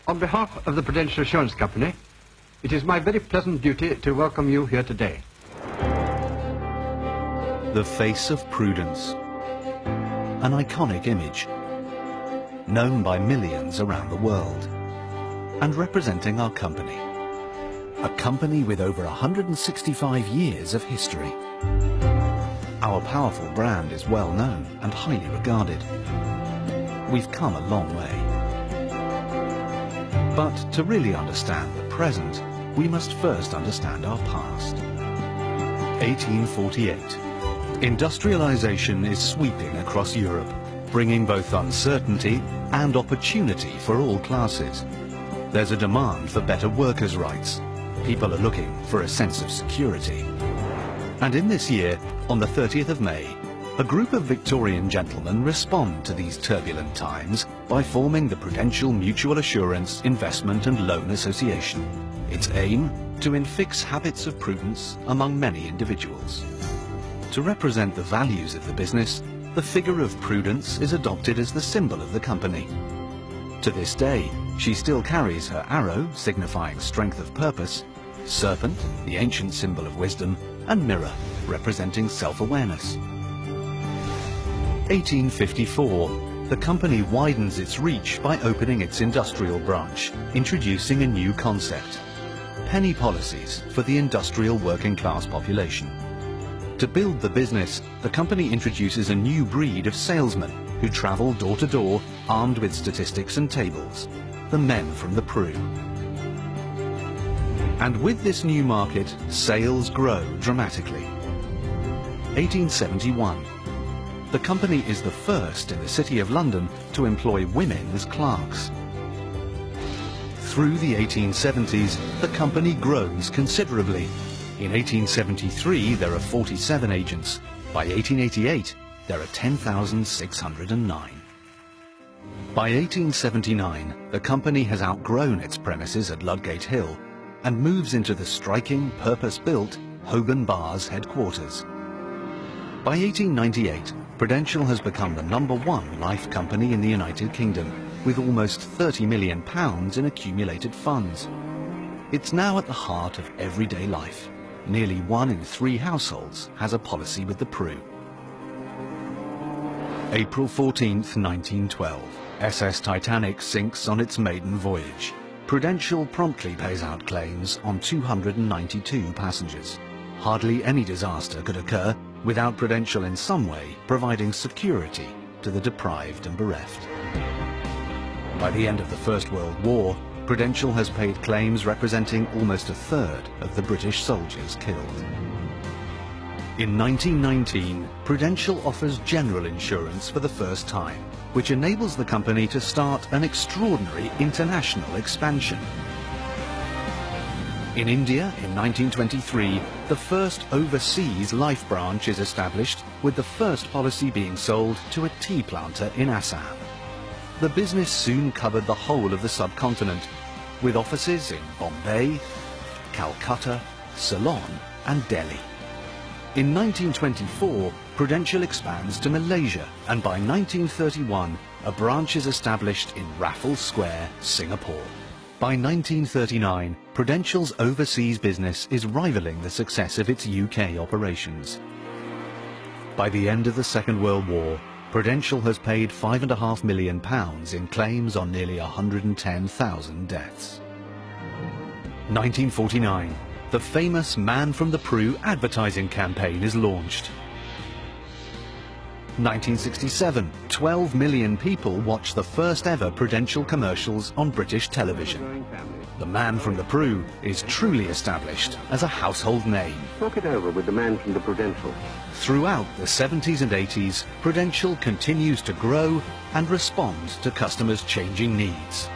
On behalf of the Prudential Insurance Company, it is my very pleasant duty to welcome you here today. The face of prudence, an iconic image, known by millions around the world, and representing our company. A company with over 165 years of history. Our powerful brand is well known and highly regarded. We've come a long way. But to really understand the present, we must first understand our past. 1848. Industrialization is sweeping across Europe, bringing both uncertainty and opportunity for all classes. There's a demand for better workers' rights. People are looking for a sense of security. And in this year, on the 30th of May, a group of Victorian gentlemen respond to these turbulent times by forming the Prudential Mutual Assurance Investment and Loan Association. Its aim, to infix habits of prudence among many individuals. To represent the values of the business, the figure of prudence is adopted as the symbol of the company. To this day, she still carries her arrow, signifying strength of purpose, serpent, the ancient symbol of wisdom, and mirror, representing self-awareness. 1854, the company widens its reach by opening its industrial branch, introducing a new concept: penny policies for the industrial working class population. To build the business, the company introduces a new breed of salesmen who travel door to door armed with statistics and tables, the men from the Pru. And with this new market, sales grow dramatically. 1871. The company is the first in the City of London to employ women as clerks. Through the 1870s, the company grows considerably. In 1873, there are 47 agents. By 1888, there are 10,609. By 1879, the company has outgrown its premises at Ludgate Hill and moves into the striking, purpose-built Holborn Bars headquarters. By 1898, Prudential has become the #1 life company in the United Kingdom, with almost £30 million in accumulated funds. It's now at the heart of everyday life. Nearly 1 in 3 households has a policy with the Pru. April 14th, 1912. SS Titanic sinks on its maiden voyage. Prudential promptly pays out claims on 292 passengers. Hardly any disaster could occur without Prudential in some way providing security to the deprived and bereft. By the end of the First World War, Prudential has paid claims representing almost a third of the British soldiers killed. In 1919, Prudential offers general insurance for the first time, which enables the company to start an extraordinary international expansion. In India, in 1923, the first overseas life branch is established, with the first policy being sold to a tea planter in Assam. The business soon covered the whole of the subcontinent, with offices in Bombay, Calcutta, Ceylon and Delhi. In 1924, Prudential expands to Malaysia, and by 1931, a branch is established in Raffles Square, Singapore. By 1939, Prudential's overseas business is rivaling the success of its UK operations. By the end of the Second World War, Prudential has paid £5.5 million in claims on nearly 110,000 deaths. 1949, the famous Man from the Pru advertising campaign is launched. 1967, 12 million people watched the first ever Prudential commercials on British television. The Man from the Pru is truly established as a household name. Talk it over with the man from the Prudential. Throughout the 70s and 80s, Prudential continues to grow and respond to customers' changing needs.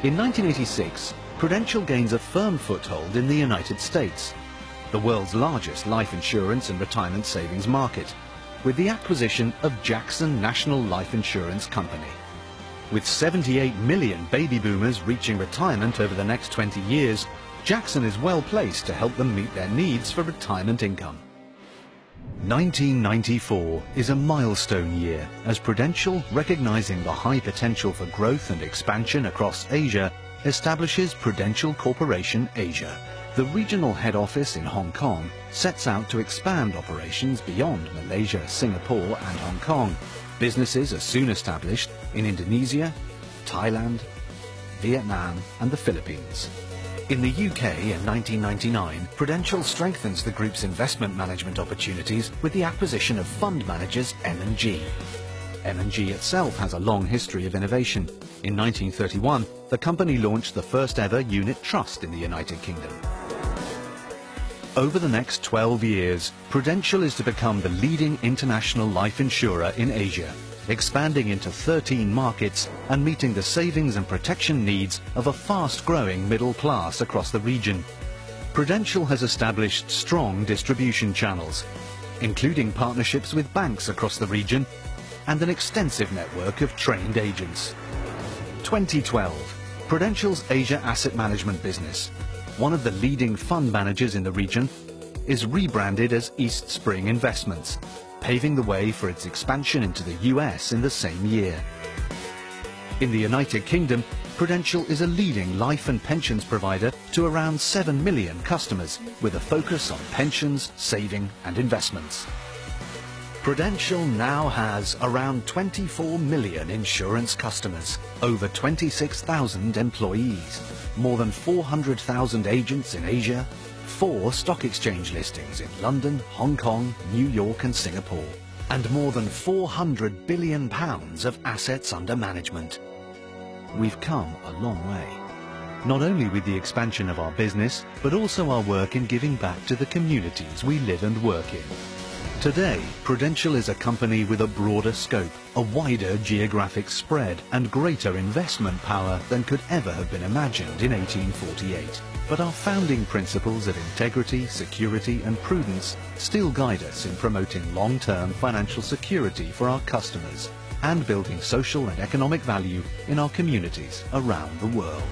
In 1986, Prudential gains a firm foothold in the United States, the world's largest life insurance and retirement savings market, with the acquisition of Jackson National Life Insurance Company. With 78 million baby boomers reaching retirement over the next 20 years, Jackson is well placed to help them meet their needs for retirement income. 1994 is a milestone year as Prudential, recognizing the high potential for growth and expansion across Asia, establishes Prudential Corporation Asia. The regional head office in Hong Kong sets out to expand operations beyond Malaysia, Singapore and Hong Kong. Businesses are soon established in Indonesia, Thailand, Vietnam and the Philippines. In the UK in 1999, Prudential strengthens the group's investment management opportunities with the acquisition of fund managers M&G. M&G itself has a long history of innovation. In 1931, the company launched the first ever unit trust in the United Kingdom. Over the next 12 years, Prudential is to become the leading international life insurer in Asia, expanding into 13 markets and meeting the savings and protection needs of a fast-growing middle class across the region. Prudential has established strong distribution channels, including partnerships with banks across the region and an extensive network of trained agents. 2012, Prudential's Asia Asset Management business, one of the leading fund managers in the region, is rebranded as East Spring Investments, paving the way for its expansion into the US in the same year. In the United Kingdom, Prudential is a leading life and pensions provider to around 7 million customers, with a focus on pensions, saving and investments. Prudential now has around 24 million insurance customers, over 26,000 employees, more than 400,000 agents in Asia, 4 stock exchange listings in London, Hong Kong, New York and Singapore, and more than £400 billion of assets under management. We've come a long way, not only with the expansion of our business, but also our work in giving back to the communities we live and work in. Today, Prudential is a company with a broader scope, a wider geographic spread and greater investment power than could ever have been imagined in 1848. But our founding principles of integrity, security and prudence still guide us in promoting long-term financial security for our customers and building social and economic value in our communities around the world.